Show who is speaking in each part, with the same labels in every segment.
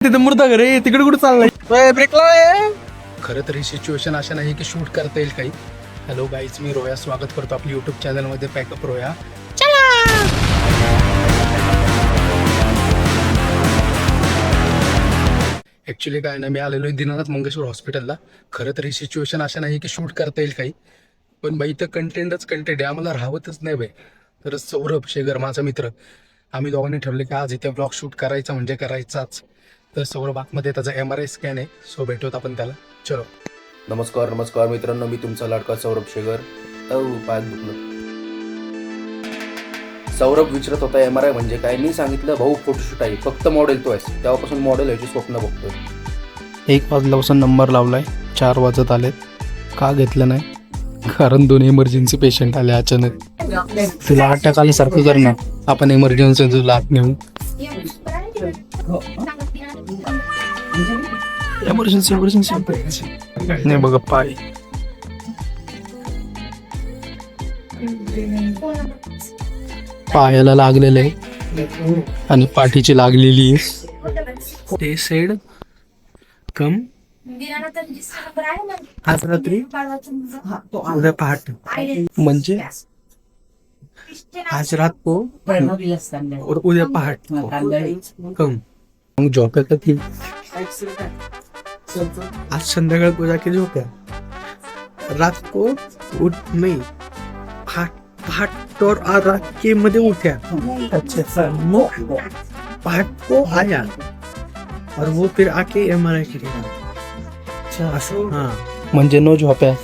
Speaker 1: तिथे मुर्दा घर आहे तिकडे कुठे चाललाय ब्रेकला.
Speaker 2: खरं तर ही सिच्युएशन अशा नाही की शूट करता येईल काही. हॅलो गाईज, मी रोया स्वागत करतो आपल्या यूट्यूब चॅनलमध्ये पॅकअप रोया. ॲक्च्युली काय ना, मी आलेलो आहे दीनानाथ मंगेशकर हॉस्पिटलला. खरं तर ही सिच्युएशन अशा नाही की शूट करता येईल काही, पण बाई इथं कंटेंटच कंटेंट आहे, आम्हाला राहतच नाही बाई. तर सौरभ शेगर माझा मित्र, आम्ही दोघांनी ठरले की आज इथे ब्लॉग शूट करायचा म्हणजे करायचाच. तर सौरभ आतमध्ये त्याचा MRI स्कॅन आहे, सो भेटवत आपण त्याला. चलो.
Speaker 3: नमस्कार मित्रांनो, मी तुमचा लाडका सौरभ शेगर. पाय दुखलं. सौरभ विचारत होता MRI म्हणजे काय. मी सांगितलं भाऊ फोटोशूट आहे, फक्त मॉडेल तो आहेस. तेव्हापासून मॉडेल याची स्वप्न बघतोय.
Speaker 1: 1 वाजल्यापासून नंबर लावलाय, 4 वाजत आलेत. का घेतलं नाही? कारण 2 इमर्जन्सी पेशंट आले अचानक. तुला अटॅक आल्यासारखं कर ना, आपण इमर्जन्सी तुला आत नेऊ. इमर्जन्सी नाही बघा, पाय पायाला लागलेलं आहे आणि पाठीची लागलेली आहे. ते सेड कम आज रात्री उद्या पहाट म्हणजे आज रात को उद्या पहाट कम. मग झोप्यात ती आज संध्याकाळ को जाके झोप्या, रात को उठ नहीं पहाट और रात के मध्ये उठ्या. अच्छा, पहाट को आया और वो फिर आके MRI करेगा. हाँ, म्हणजे नो झोप्या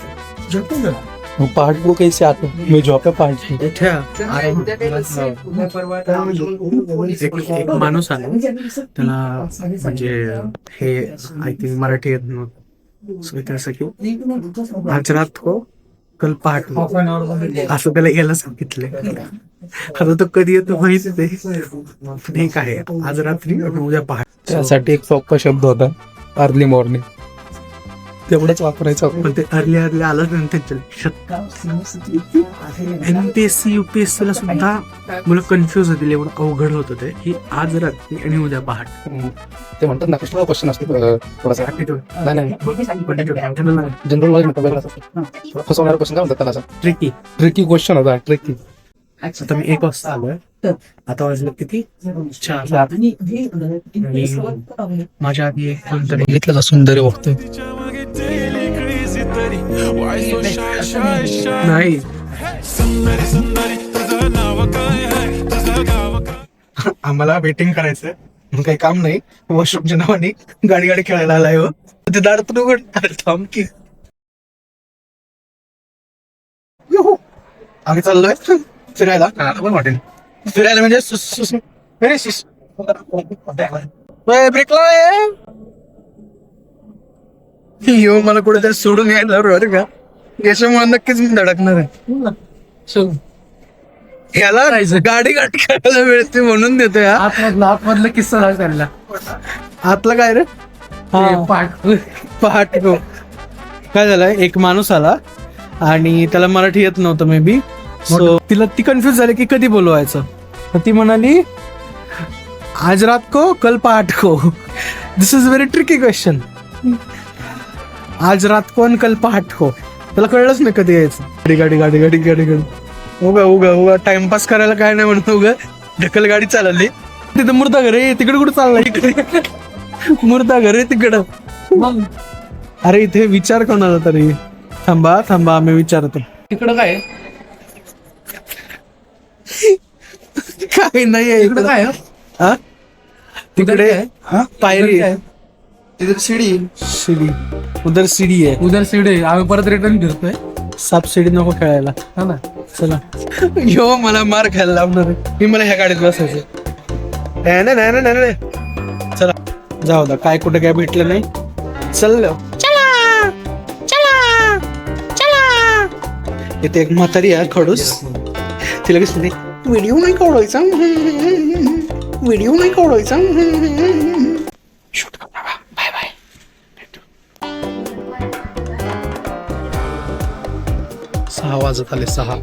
Speaker 1: झोपेगा. पहाट को कैसे आते मैं झोप्या पहाट. एक माणूस आला, त्याला म्हणजे हे आय थिंक मराठी येत नव्हतं, सो त्याचं की आज रात को कल पहाट असं त्याला यायला सांगितलंय. आता तो कधी येतो माहिती नाही काय. आज रात्री उद्या पहाट. त्यासाठी एक सोपा शब्द होता, अर्ली मॉर्निंग. तेवढंच वापरायचं. पण ते अर्ली आलंच नंतर MPSC UPSC ला सुद्धा मला कन्फ्युज होतील, एवढं अवघड होतं ते की आज रात्री आणि उद्या पहाट.
Speaker 2: ते म्हणतात ना, कसला क्वेश्चन असतो थोडासा ऍटिट्यूड. नाही जनरल नॉलेज फसवणारा क्वेश्चन काय म्हणतात त्याला, ट्रिकी क्वेश्चन होता. ट्रिकी.
Speaker 1: आता मी 1 वाजता आलोय, आता वाजलं किती 4. माझ्या आधी एक कोणतरी घेतलं का सुंदर बघतोय. नाही आम्हाला वेटिंग करायचंय, मग काही काम नाही. वॉशरूमच्या नावाने गाडी खेळायला आलाय. हो ते दारातून उघड थांब की. आम्ही चाललोय फिरायला. हॉटेल फिरायला म्हणजे ब्रेकला येऊ मला कुठेतरी सोडून यायला बरोबर का. याच्यामुळे नक्कीच मी धडकणार आहे. याला राहायचं गाडी खेळायला मिळते म्हणून देतोय. आतमधला किस्सा झाला त्यांना. आतला काय रे, पहाट काय झालंय. एक माणूस आला आणि त्याला मराठी येत नव्हतं मे बी, सो तिला ती कन्फ्युज झाली की कधी बोलवायचं. तर ती म्हणाली आज रात को कल पहाट को. दिस इज व्हेरी ट्रिकी क्वेश्चन. आज रात को आणि कल पहाट को. त्याला कळलंच नाही कधी यायचं. गाडी उगा टाइमपास करायला काय नाही म्हणून उगा ढकल गाडी चालवली. तिथं मुर्दा घर आहे तिकडे कुठे चाललाय. मुर्दा घर आहे तिकडं. अरे इथे विचार कोणाला तरी. थांबा आम्ही विचारतो.
Speaker 2: तिकडं काय
Speaker 1: काय नाही आहे
Speaker 2: तिकडं काय.
Speaker 1: तिकडे पायरी आहे,
Speaker 2: तिथे शिडी
Speaker 1: उधर सीडी आहे.
Speaker 2: आम्ही परत रिटर्न फिरतोय.
Speaker 1: साप सीडी नको खेळायला. हा ना, चला. यो मला मार खायला लावणार आहे. मी मला ह्या गाडीत बसायचं. नाही चला जाऊ दा. काय कुठे काय भेटलं नाही. चला इथे एक म्हातारी आहे खडूस. तिला कसं व्हिडिओ नाही काढायचा. शूट कर. Bye bye. 6 वाजत आले. 6.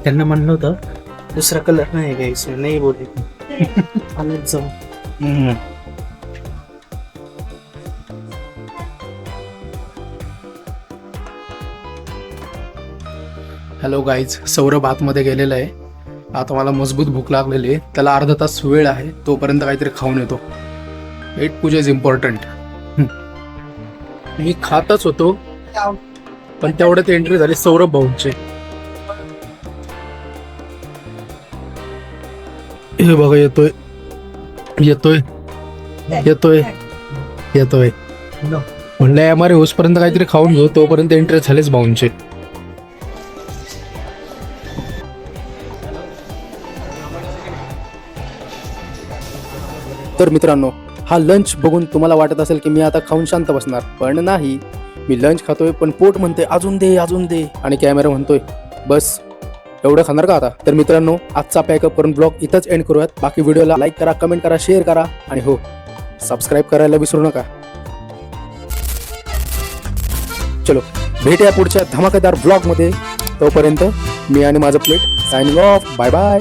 Speaker 1: त्यांना म्हणलं होतं दुसरा कलर नाही घ्यायचं, नाही बोलले. आलेच जाऊ.
Speaker 2: हॅलो गाईज, सौरभ आतमध्ये गेलेला आहे. आता मला मजबूत भूक लागलेली आहे. त्याला अर्धा तास वेळ आहे, तोपर्यंत काहीतरी खाऊन येतो. पेट पूजा इज इम्पॉर्टंट. मी खातच होतो, पण तेवढ्यात एंट्री झाली सौरभ भाऊंची. हे बघा, येतोय येतोय येतोय येतोय. म्हणलं एम आर होसपर्यंत काहीतरी खाऊन घेऊ, तोपर्यंत एंट्री झालेच भाऊंचे. तर मित्रांनो, हा लंच बघून तुम्हाला वाटत असेल की मी आता खाऊन शांत बसणार, पण नाही. मी लंच खातोय, पण पोट म्हणते अजून दे अजून दे, आणि कॅमेरा म्हणतोय बस एवढं खाणार का आता. तर मित्रांनो, आजचा पॅकअप करून ब्लॉग इथंच एंड करूयात. बाकी व्हिडिओला लाईक करा, कमेंट करा, शेअर करा, आणि हो, सबस्क्राईब करायला विसरू नका. चलो, भेटूया पुढच्या धमाकेदार ब्लॉग मध्ये. तोपर्यंत मी आणि माझं plate signing off. Bye bye.